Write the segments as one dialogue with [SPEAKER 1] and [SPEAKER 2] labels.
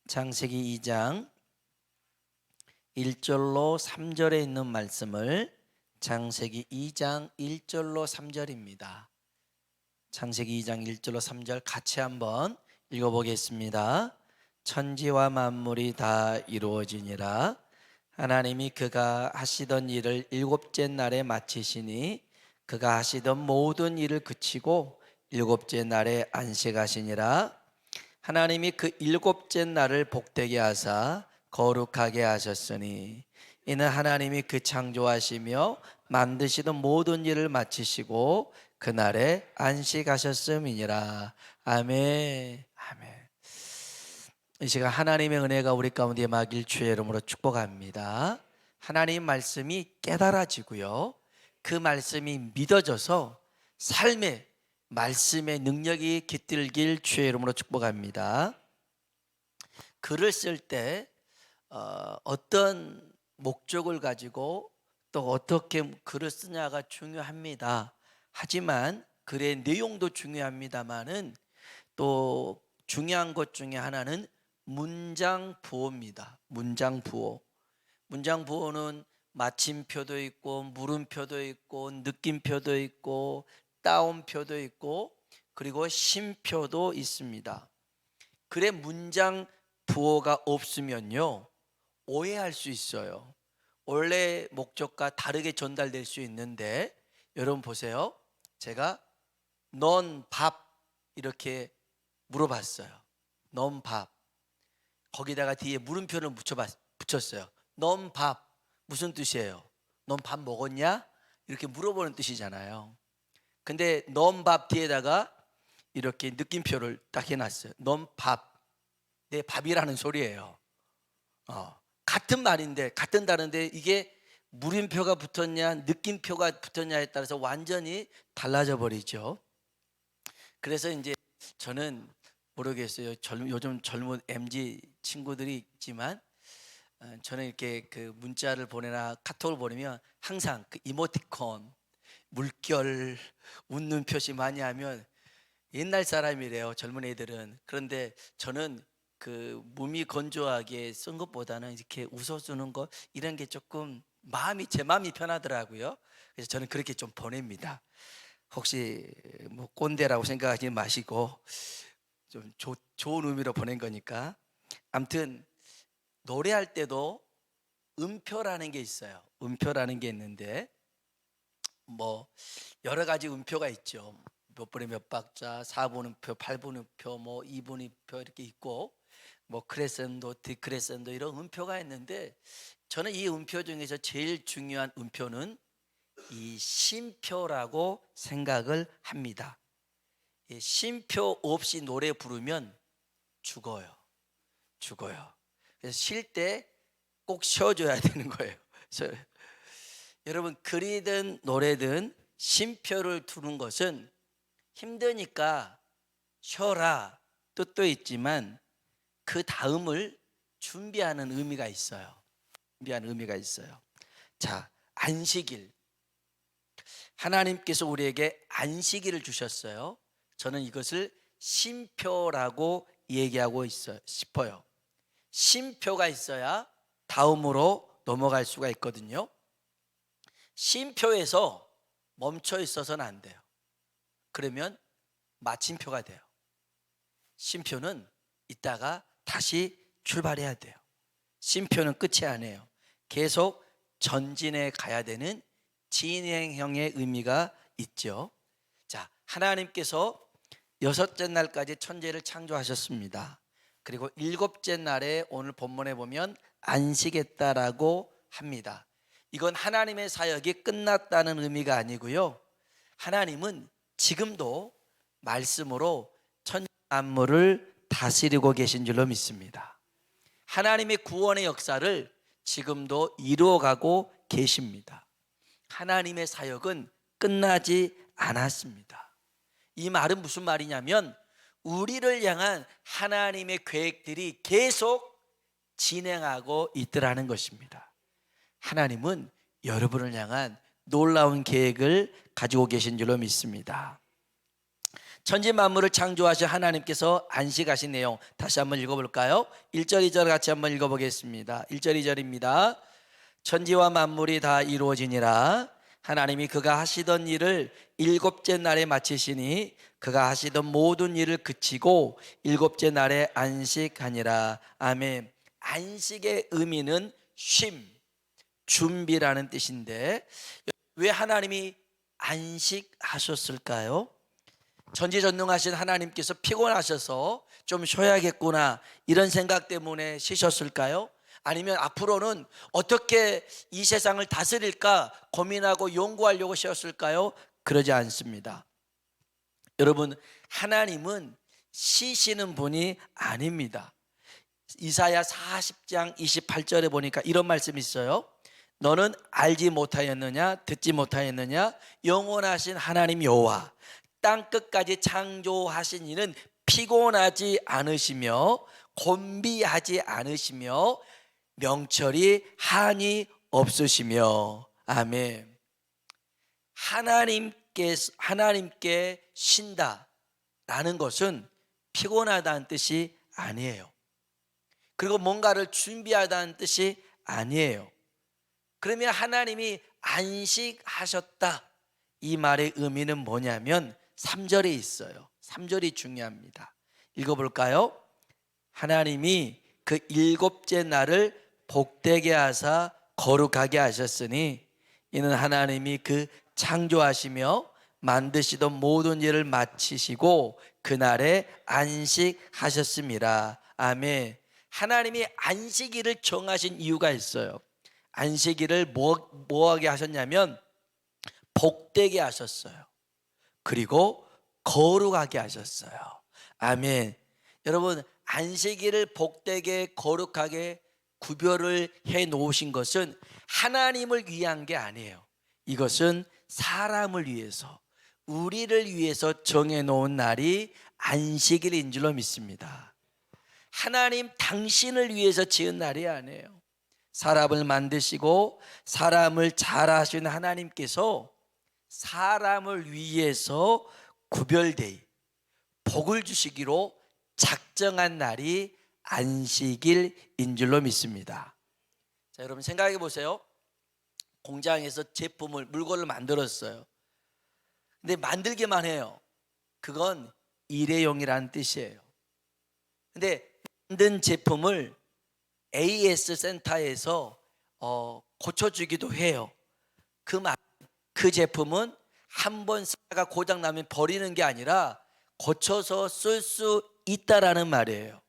[SPEAKER 1] 창세기 2장 1절로 3절에 있는 말씀을 창세기 2장 1절로 3절입니다. 창세기 2장 1절로 3절 같이 한번 읽어보겠습니다. 천지와 만물이 다 이루어지니라. 하나님이 그가 하시던 일을 일곱째 날에 마치시니 그가 하시던 모든 일을 그치고 일곱째 날에 안식하시니라. 하나님이 그 일곱째 날을 복되게 하사 거룩하게 하셨으니 이는 하나님이 그 창조하시며 만드시던 모든 일을 마치시고 그날에 안식하셨음이니라. 아멘. 아멘. 이 시간 하나님의 은혜가 우리 가운데 임하길 주의 이름으로 축복합니다. 하나님 말씀이 깨달아지고요, 그 말씀이 믿어져서 삶의 말씀의 능력이 깃들길 주의 이름으로 축복합니다. 글을 쓸 때 어떤 목적을 가지고 또 어떻게 글을 쓰냐가 중요합니다. 하지만 글의 내용도 중요합니다만은 또 중요한 것 중에 하나는 문장 부호입니다. 문장 부호. 문장 부호는 마침표도 있고 물음표도 있고 느낌표도 있고 따옴표도 있고 그리고 쉼표도 있습니다. 글의 문장 부호가 없으면요, 오해할 수 있어요. 원래 목적과 다르게 전달될 수 있는데, 여러분 보세요. 제가 넌 밥 이렇게 물어봤어요. 넌 밥. 거기다가 뒤에 물음표를 붙였어요. 넌 밥 무슨 뜻이에요? 넌 밥 먹었냐? 이렇게 물어보는 뜻이잖아요. 근데 넌 밥 뒤에다가 이렇게 느낌표를 딱 해놨어요. 넌 밥, 내 밥이라는 소리예요. 같은 말인데, 같은 단어인데 이게 물음표가 붙었냐 느낌표가 붙었냐에 따라서 완전히 달라져 버리죠. 그래서 이제 저는 모르겠어요. 요즘 젊은 MZ 친구들이 있지만 저는 이렇게 그 문자를 보내나 카톡을 보내면 항상 그 이모티콘, 물결, 웃는 표시 많이 하면 옛날 사람이래요, 젊은 애들은. 그런데 저는 그 몸이 건조하게 쓴 것보다는 이렇게 웃어주는 것, 이런 게 조금 제 마음이 편하더라고요. 그래서 저는 그렇게 좀 보냅니다. 혹시 뭐 꼰대라고 생각하지 마시고 좀 좋은 의미로 보낸 거니까. 아무튼 노래할 때도 음표라는 게 있어요. 음표라는 게 있는데 뭐 여러 가지 음표가 있죠. 몇 분의 몇 박자, 4분음표, 8분음표, 뭐 2분음표 이렇게 있고, 뭐 크레센도, 디크레센도 이런 음표가 있는데, 저는 이 음표 중에서 제일 중요한 음표는 이 쉼표라고 생각을 합니다. 이 쉼표 없이 노래 부르면 죽어요. 그래서 쉴 때 꼭 쉬어줘야 되는 거예요. 여러분, 글이든 노래든 쉼표를 두는 것은 힘드니까 쉬어라 뜻도 있지만 그 다음을 준비하는 의미가 있어요. 자, 안식일. 하나님께서 우리에게 안식일을 주셨어요. 저는 이것을 쉼표라고 얘기하고 싶어요. 쉼표가 있어야 다음으로 넘어갈 수가 있거든요. 쉼표에서 멈춰 있어서는 안 돼요. 그러면 마침표가 돼요. 쉼표는 있다가 다시 출발해야 돼요. 쉼표는 끝이 아니에요. 계속 전진해 가야 되는 진행형의 의미가 있죠. 자, 하나님께서 여섯째 날까지 천지를 창조하셨습니다. 그리고 일곱째 날에 오늘 본문에 보면 안식했다라고 합니다. 이건 하나님의 사역이 끝났다는 의미가 아니고요, 하나님은 지금도 말씀으로 천지 만물을 다스리고 계신 줄로 믿습니다. 하나님의 구원의 역사를 지금도 이루어가고 계십니다. 하나님의 사역은 끝나지 않았습니다. 이 말은 무슨 말이냐면 우리를 향한 하나님의 계획들이 계속 진행하고 있더라는 것입니다. 하나님은 여러분을 향한 놀라운 계획을 가지고 계신 줄로 믿습니다. 천지 만물을 창조하신 하나님께서 안식하신 내용 다시 한번 읽어볼까요? 1절 2절 같이 한번 읽어보겠습니다. 1절 2절입니다. 천지와 만물이 다 이루어지니라. 하나님이 그가 하시던 일을 일곱째 날에 마치시니 그가 하시던 모든 일을 그치고 일곱째 날에 안식하니라. 아멘. 안식의 의미는 쉼, 준비라는 뜻인데 왜 하나님이 안식하셨을까요? 전지전능하신 하나님께서 피곤하셔서 좀 쉬어야겠구나 이런 생각 때문에 쉬셨을까요? 아니면 앞으로는 어떻게 이 세상을 다스릴까 고민하고 연구하려고 쉬었을까요? 그러지 않습니다. 여러분, 하나님은 쉬시는 분이 아닙니다. 이사야 40장 28절에 보니까 이런 말씀이 있어요. 너는 알지 못하였느냐 듣지 못하였느냐 영원하신 하나님 여호와 땅 끝까지 창조하신 이는 피곤하지 않으시며 곤비하지 않으시며 명철이 한이 없으시며. 아멘. 하나님께 쉰다라는 것은 피곤하다는 뜻이 아니에요. 그리고 뭔가를 준비하다는 뜻이 아니에요. 그러면 하나님이 안식하셨다 이 말의 의미는 뭐냐면 3절에 있어요. 3절이 중요합니다. 읽어볼까요? 하나님이 그 일곱째 날을 복되게 하사 거룩하게 하셨으니 이는 하나님이 그 창조하시며 만드시던 모든 일을 마치시고 그날에 안식하셨습니다. 아멘. 하나님이 안식일을 정하신 이유가 있어요. 안식일을 뭐하게 하셨냐면 복되게 하셨어요. 그리고 거룩하게 하셨어요. 아멘. 여러분, 안식일을 복되게 거룩하게 구별을 해 놓으신 것은 하나님을 위한 게 아니에요. 이것은 사람을 위해서, 우리를 위해서 정해 놓은 날이 안식일인 줄로 믿습니다. 하나님 당신을 위해서 지은 날이 아니에요. 사람을 만드시고 사람을 잘하시는 하나님께서 사람을 위해서 구별되이 복을 주시기로 작정한 날이 안식일인 줄로 믿습니다. 자, 여러분 생각해 보세요. 공장에서 물건을 만들었어요. 근데 만들기만 해요. 그건 일회용이라는 뜻이에요. 근데 만든 제품을 AS 센터에서 고쳐주기도 해요. 그 제품은 한 번 쓰다가 고장 나면 버리는 게 아니라 고쳐서 쓸 수 있다라는 말이에요.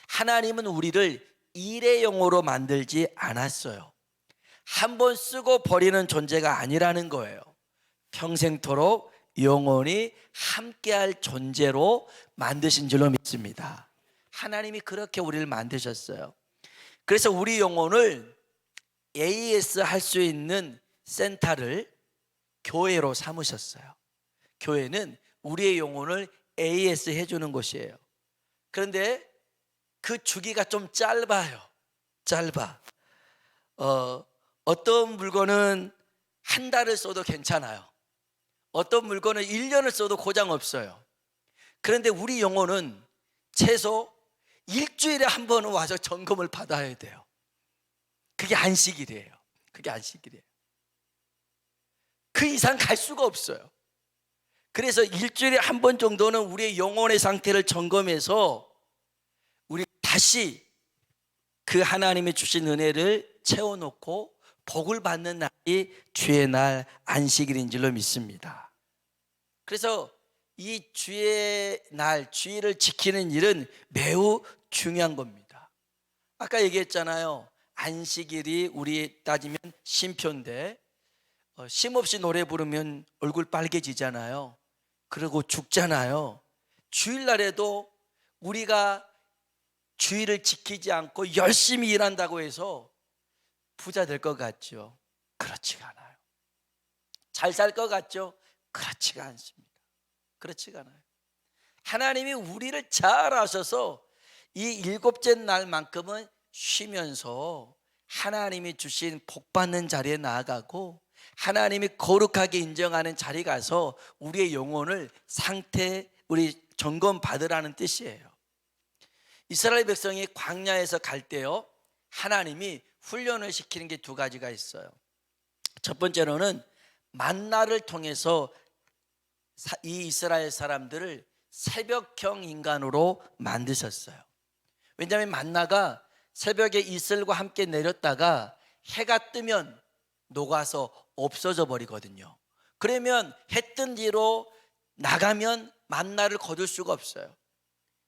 [SPEAKER 1] 하나님은 우리를 일회용으로 만들지 않았어요. 한 번 쓰고 버리는 존재가 아니라는 거예요. 평생토록 영원히 함께할 존재로 만드신 줄로 믿습니다. 하나님이 그렇게 우리를 만드셨어요. 그래서 우리 영혼을 AS 할 수 있는 센터를 교회로 삼으셨어요. 교회는 우리의 영혼을 AS 해주는 곳이에요. 그런데 그 주기가 좀 짧아. 어떤 물건은 한 달을 써도 괜찮아요. 어떤 물건은 1년을 써도 고장 없어요. 그런데 우리 영혼은 최소 일주일에 한 번은 와서 점검을 받아야 돼요. 그게 안식일이에요. 그 이상 갈 수가 없어요. 그래서 일주일에 한 번 정도는 우리의 영혼의 상태를 점검해서 우리 다시 그 하나님이 주신 은혜를 채워놓고 복을 받는 날이 주의 날 안식일인 줄로 믿습니다. 그래서 이 주의 날, 주일을 지키는 일은 매우 중요한 겁니다. 아까 얘기했잖아요. 안식일이 우리 따지면 쉼표인데 쉼없이 노래 부르면 얼굴 빨개지잖아요. 그리고 죽잖아요. 주일날에도 우리가 주일을 지키지 않고 열심히 일한다고 해서 부자 될 것 같죠? 그렇지가 않아요. 잘 살 것 같죠? 그렇지가 않습니다. 그렇지가 않아요. 하나님이 우리를 잘 아셔서 이 일곱째 날만큼은 쉬면서 하나님이 주신 복받는 자리에 나아가고 하나님이 거룩하게 인정하는 자리 가서 우리의 영혼을 상태 우리 점검 받으라는 뜻이에요. 이스라엘 백성이 광야에서 갈 때요, 하나님이 훈련을 시키는 게 두 가지가 있어요. 첫 번째로는 만나를 통해서 이 이스라엘 사람들을 새벽형 인간으로 만드셨어요. 왜냐하면 만나가 새벽에 이슬과 함께 내렸다가 해가 뜨면 녹아서 없어져 버리거든요. 그러면 해 뜬 뒤로 나가면 만나를 거둘 수가 없어요.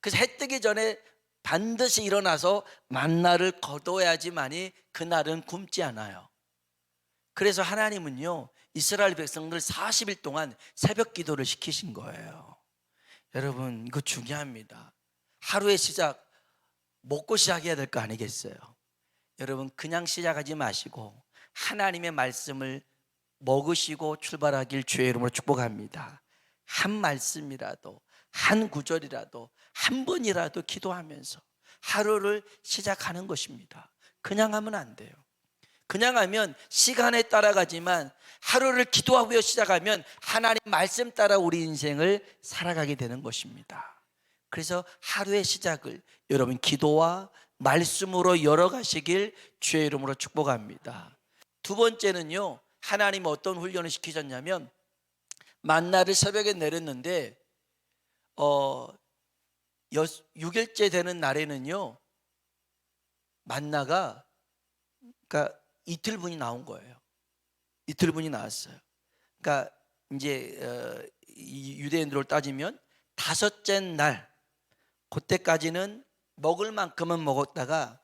[SPEAKER 1] 그래서 해 뜨기 전에 반드시 일어나서 만나를 거둬야지만이 그날은 굶지 않아요. 그래서 하나님은요, 이스라엘 백성들 40일 동안 새벽 기도를 시키신 거예요. 여러분, 이거 중요합니다. 하루의 시작, 먹고 시작해야 될 거 아니겠어요? 여러분, 그냥 시작하지 마시고 하나님의 말씀을 먹으시고 출발하길 주의 이름으로 축복합니다. 한 말씀이라도, 한 구절이라도, 한 번이라도 기도하면서 하루를 시작하는 것입니다. 그냥 하면 안 돼요. 그냥 하면 시간에 따라가지만 하루를 기도하고 시작하면 하나님 말씀 따라 우리 인생을 살아가게 되는 것입니다. 그래서 하루의 시작을 여러분 기도와 말씀으로 열어가시길 주의 이름으로 축복합니다. 두 번째는요, 하나님 어떤 훈련을 시키셨냐면 만나를 새벽에 내렸는데 6일째 되는 날에는요, 만나가 그러니까 이틀분이 나온 거예요. 이틀분이 나왔어요. 그러니까 이제 유대인들로 따지면 다섯째 날, 그때까지는 먹을 만큼은 먹었다가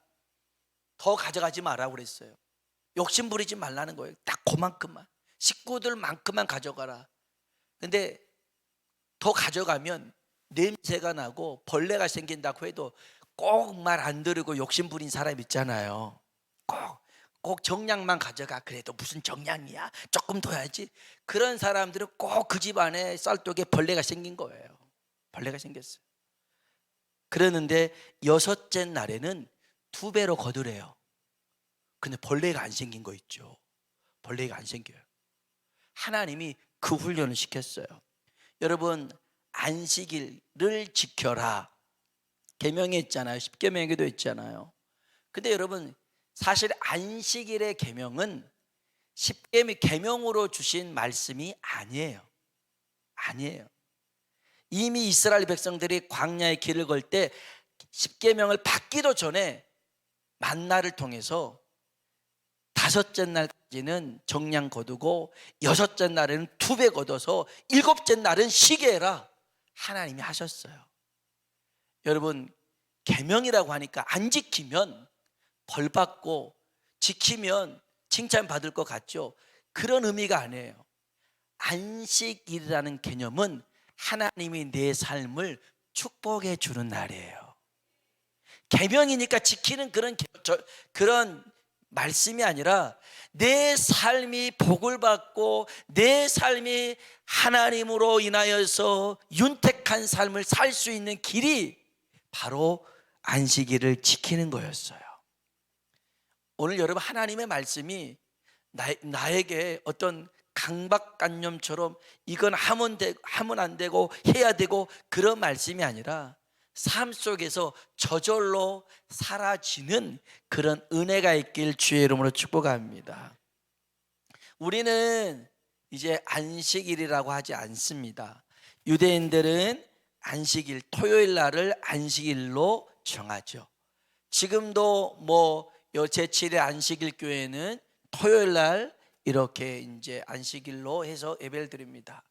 [SPEAKER 1] 더 가져가지 마라고 그랬어요. 욕심 부리지 말라는 거예요. 딱 그만큼만, 식구들만큼만 가져가라. 근데 더 가져가면 냄새가 나고 벌레가 생긴다고 해도 꼭 말 안 들으고 욕심 부린 사람 있잖아요. 꼭 정량만 가져가. 그래도 무슨 정량이야, 조금 둬야지. 그런 사람들은 꼭 그 집 안에 쌀독에 벌레가 생긴 거예요. 벌레가 생겼어요. 그러는데 여섯째 날에는 2배로 거두래요. 근데 벌레가 안 생긴 거 있죠. 벌레가 안 생겨요. 하나님이 그 훈련을 시켰어요. 여러분, 안식일을 지켜라 계명에 있잖아요. 십계명에도 있잖아요. 근데 여러분, 사실 안식일의 계명은 계명으로 주신 말씀이 아니에요. 이미 이스라엘 백성들이 광야의 길을 걸 때 십계명을 받기도 전에 만나를 통해서 다섯째 날까지는 정량 거두고 여섯째 날에는 2배 거둬서 일곱째 날은 쉬게 해라, 하나님이 하셨어요. 여러분, 계명이라고 하니까 안 지키면 벌 받고 지키면 칭찬 받을 것 같죠? 그런 의미가 아니에요. 안식일이라는 개념은 하나님이 내 삶을 축복해 주는 날이에요. 계명이니까 지키는 그런 말씀이 아니라 내 삶이 복을 받고 내 삶이 하나님으로 인하여서 윤택한 삶을 살 수 있는 길이 바로 안식일을 지키는 거였어요. 오늘 여러분, 하나님의 말씀이 나에게 어떤 강박관념처럼 이건 하면 안 되고 해야 되고 그런 말씀이 아니라 삶 속에서 저절로 사라지는 그런 은혜가 있길 주의 이름으로 축복합니다. 우리는 이제 안식일이라고 하지 않습니다. 유대인들은 안식일, 토요일 날을 안식일로 정하죠. 지금도 제7일 안식일 교회는 토요일 날 이렇게 이제 안식일로 해서 예배를 드립니다.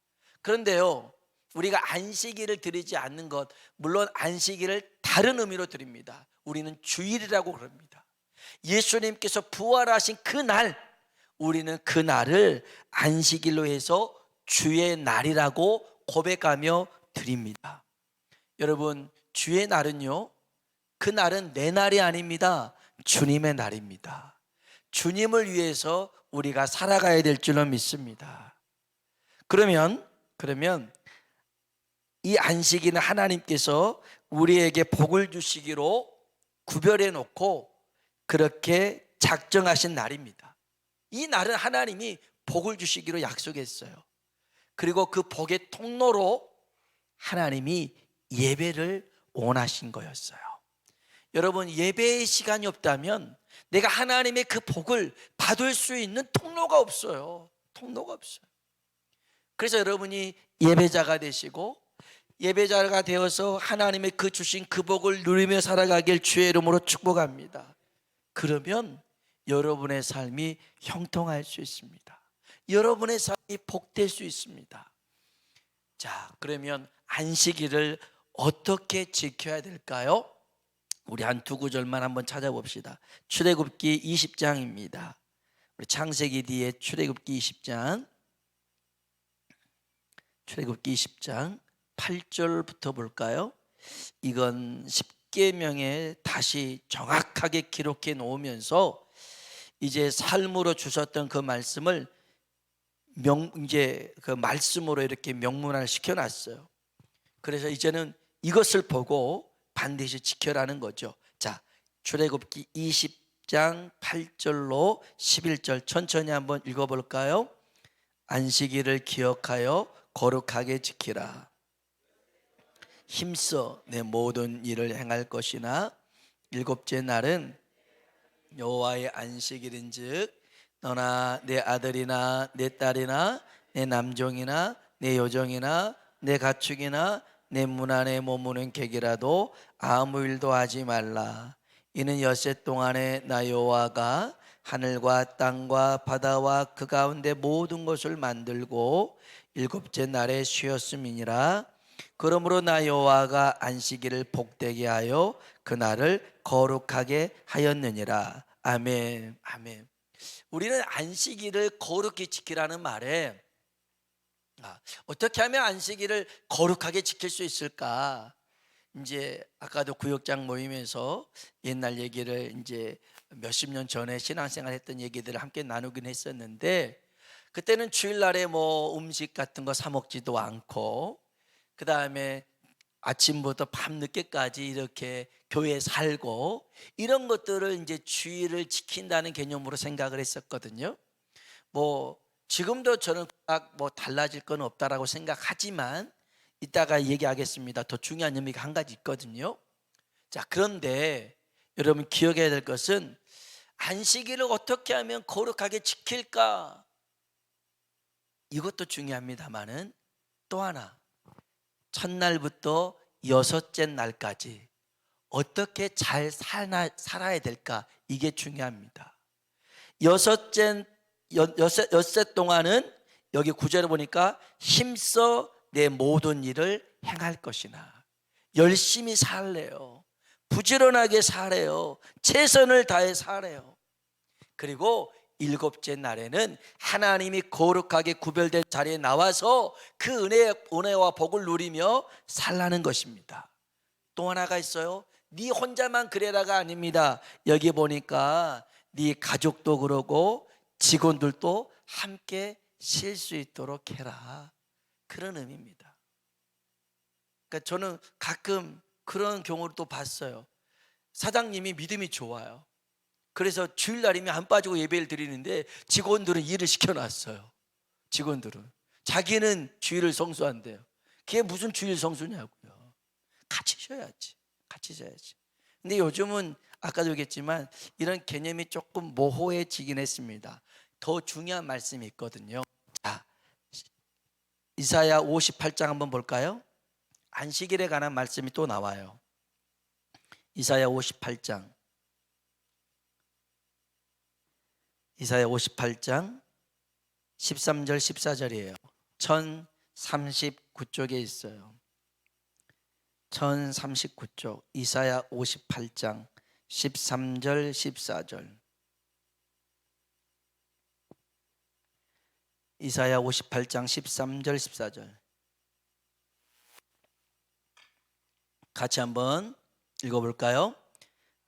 [SPEAKER 1] 그런데요, 우리가 안식일을 드리지 않는 것, 물론 안식일을 다른 의미로 드립니다. 우리는 주일이라고 그럽니다. 예수님께서 부활하신 그날, 우리는 그날을 안식일로 해서 주의 날이라고 고백하며 드립니다. 여러분, 주의 날은요, 그 날은 내 날이 아닙니다. 주님의 날입니다. 주님을 위해서 우리가 살아가야 될 줄로 믿습니다. 그러면 이 안식일은 하나님께서 우리에게 복을 주시기로 구별해 놓고 그렇게 작정하신 날입니다. 이 날은 하나님이 복을 주시기로 약속했어요. 그리고 그 복의 통로로 하나님이 예배를 원하신 거였어요. 여러분, 예배의 시간이 없다면 내가 하나님의 그 복을 받을 수 있는 통로가 없어요. 통로가 없어요. 그래서 여러분이 예배자가 되시고 예배자가 되어서 하나님의 그 주신 그 복을 누리며 살아가길 주의 이름으로 축복합니다. 그러면 여러분의 삶이 형통할 수 있습니다. 여러분의 삶이 복될 수 있습니다. 자, 그러면 안식일을 어떻게 지켜야 될까요? 우리 한 두 구절만 한번 찾아봅시다. 출애굽기 20장입니다. 우리 창세기 뒤에 출애굽기 20장, 출애굽기 20장 8절부터 볼까요? 이건 십계명에 다시 정확하게 기록해 놓으면서 이제 삶으로 주셨던 그 말씀을 이제 그 말씀으로 이렇게 명문화를 시켜놨어요. 그래서 이제는 이것을 보고 반드시 지켜라는 거죠. 자, 출애굽기 20장 8절로 11절 천천히 한번 읽어볼까요? 안식일을 기억하여 거룩하게 지키라. 힘써 내 모든 일을 행할 것이나 일곱째 날은 여호와의 안식일인즉 너나 내 아들이나 내 딸이나 내 남종이나 내 여종이나 내 가축이나 내 문 안에 머무는 객이라도 아무 일도 하지 말라. 이는 엿새 동안에 나 여호와가 하늘과 땅과 바다와 그 가운데 모든 것을 만들고 일곱째 날에 쉬었음이니라. 그러므로 나 여호와가 안식일을 복되게 하여 그 날을 거룩하게 하였느니라. 아멘. 아멘. 우리는 안식일을 거룩히 지키라는 말에 어떻게 하면 안식일을 거룩하게 지킬 수 있을까? 이제 아까도 구역장 모임에서 옛날 얘기를 이제 몇십 년 전에 신앙생활 했던 얘기들을 함께 나누긴 했었는데, 그때는 주일날에 뭐 음식 같은 거 사 먹지도 않고, 그 다음에 아침부터 밤늦게까지 이렇게 교회에 살고, 이런 것들을 이제 주일을 지킨다는 개념으로 생각을 했었거든요. 뭐 지금도 저는 뭐 달라질 건 없다라고 생각하지만 이따가 얘기하겠습니다. 더 중요한 의미가 한 가지 있거든요. 자, 그런데 여러분 기억해야 될 것은 안식일을 어떻게 하면 거룩하게 지킬까? 이것도 중요합니다만은 또 하나, 첫날부터 여섯째 날까지 어떻게 잘 살아야 될까? 이게 중요합니다. 엿새 동안은 여기 구절에 보니까 힘써 내 모든 일을 행할 것이나, 열심히 살래요. 부지런하게 살래요. 최선을 다해 살래요. 그리고 일곱째 날에는 하나님이 거룩하게 구별된 자리에 나와서 그 은혜와 복을 누리며 살라는 것입니다. 또 하나가 있어요. 네 혼자만 그래라가 아닙니다. 여기 보니까 네 가족도 그러고 직원들도 함께 쉴 수 있도록 해라, 그런 의미입니다. 그러니까 저는 가끔 그런 경우를 또 봤어요. 사장님이 믿음이 좋아요. 그래서 주일날이면 안 빠지고 예배를 드리는데 직원들은 일을 시켜놨어요. 직원들은 자기는 주일을 성수한대요. 그게 무슨 주일 성수냐고요. 같이 쉬어야지. 같이 쉬어야지. 근데 요즘은 아까도 얘기했지만 이런 개념이 조금 모호해지긴 했습니다. 더 중요한 말씀이 있거든요. 자, 이사야 58장 한번 볼까요? 안식일에 관한 말씀이 또 나와요. 이사야 58장, 이사야 58장 13절 14절이에요. 1039쪽에 있어요. 1039쪽 이사야 58장 13절 14절. 이사야 58장 13절 14절 같이 한번 읽어볼까요?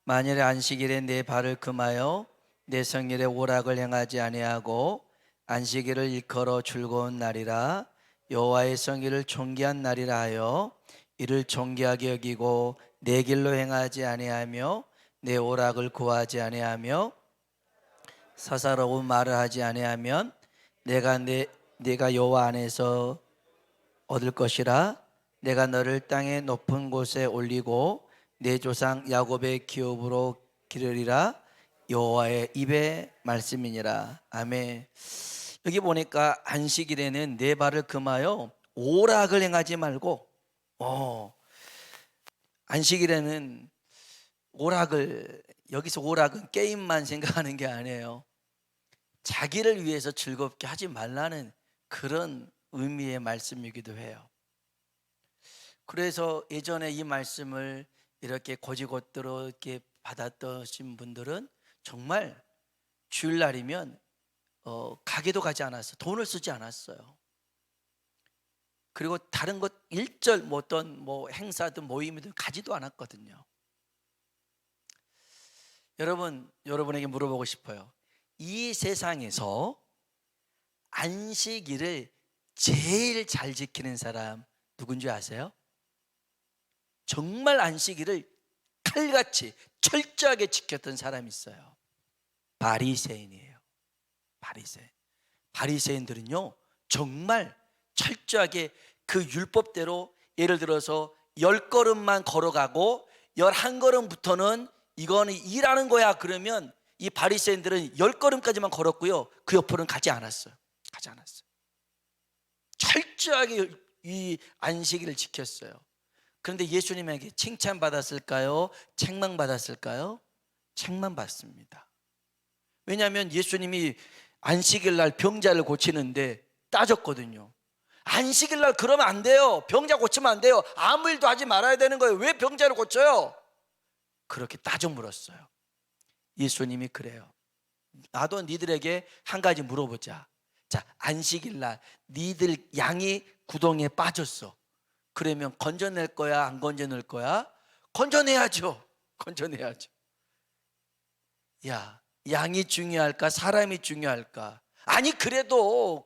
[SPEAKER 1] 만일에 안식일에 내 발을 금하여 내 성일에 오락을 행하지 아니하고 안식일을 일컬어 즐거운 날이라 여호와의 성일을 존귀한 날이라 하여 이를 존귀하게 여기고 내 길로 행하지 아니하며 내 오락을 구하지 아니하며 사사로운 말을 하지 아니하면 내가 여호와 안에서 얻을 것이라. 내가 너를 땅의 높은 곳에 올리고 내 조상 야곱의 기업으로 기르리라. 여호와의 입의 말씀이니라. 아멘. 여기 보니까 안식일에는 내 발을 금하여 오락을 행하지 말고, 안식일에는 오락을, 여기서 오락은 게임만 생각하는 게 아니에요. 자기를 위해서 즐겁게 하지 말라는 그런 의미의 말씀이기도 해요. 그래서 예전에 이 말씀을 이렇게 곧이곧대로 이렇게 받았던 분들은 정말 주일날이면 가게도 가지 않았어요. 돈을 쓰지 않았어요. 그리고 다른 것 일절 어떤 행사든 모임이든 가지도 않았거든요. 여러분에게 물어보고 싶어요. 이 세상에서 안식일을 제일 잘 지키는 사람 누군지 아세요? 정말 안식일을 칼같이 철저하게 지켰던 사람이 있어요. 바리새인이에요. 바리새인들은요 정말 철저하게 그 율법대로, 예를 들어서 10걸음만 걸어가고 11걸음부터는 이거는 일하는 거야 그러면 이 바리새인들은 10걸음까지만 걸었고요, 그 옆으로는 가지 않았어요. 철저하게 이 안식일을 지켰어요. 그런데 예수님에게 칭찬받았을까요? 책망받았을까요? 책망받습니다. 왜냐하면 예수님이 안식일 날 병자를 고치는데 따졌거든요. 안식일 날 그러면 안 돼요. 병자 고치면 안 돼요. 아무 일도 하지 말아야 되는 거예요. 왜 병자를 고쳐요? 그렇게 따져 물었어요. 예수님이 그래요. 나도 니들에게 한 가지 물어보자. 자, 안식일 날 니들 양이 구덩이에 빠졌어. 그러면 건져낼 거야, 안 건져낼 거야? 건져내야죠. 야, 양이 중요할까, 사람이 중요할까? 아니 그래도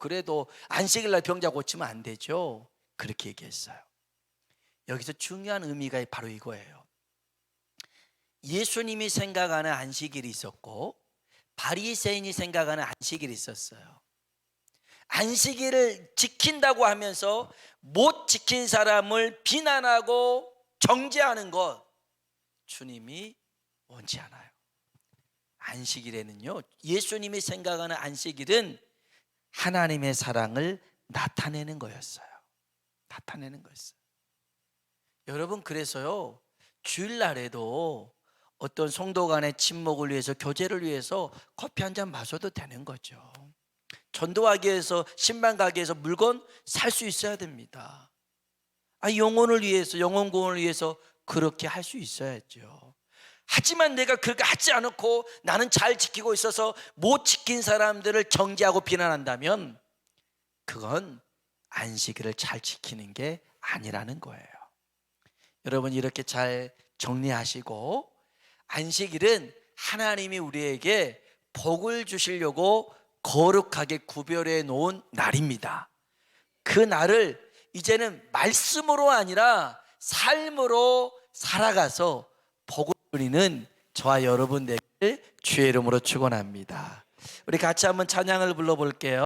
[SPEAKER 1] 안식일 날 병자 고치면 안 되죠. 그렇게 얘기했어요. 여기서 중요한 의미가 바로 이거예요. 예수님이 생각하는 안식일이 있었고 바리새인이 생각하는 안식일이 있었어요. 안식일을 지킨다고 하면서 못 지킨 사람을 비난하고 정죄하는 것, 주님이 원치 않아요. 안식일에는요, 예수님이 생각하는 안식일은 하나님의 사랑을 나타내는 거였어요. 여러분, 그래서요 주일날에도 어떤 성도 간의 친목을 위해서, 교제를 위해서 커피 한 잔 마셔도 되는 거죠. 전도하기 위해서, 신방 가기 위해서 물건 살 수 있어야 됩니다. 영혼을 위해서, 영혼 구원을 위해서 그렇게 할 수 있어야죠. 하지만 내가 그렇게 하지 않고 나는 잘 지키고 있어서 못 지킨 사람들을 정죄하고 비난한다면 그건 안식일을 잘 지키는 게 아니라는 거예요. 여러분, 이렇게 잘 정리하시고, 안식일은 하나님이 우리에게 복을 주시려고 거룩하게 구별해 놓은 날입니다. 그 날을 이제는 말씀으로 아니라 삶으로 살아가서 복을 누리는 저와 여러분 되기를 주의 이름으로 축원합니다. 우리 같이 한번 찬양을 불러볼게요.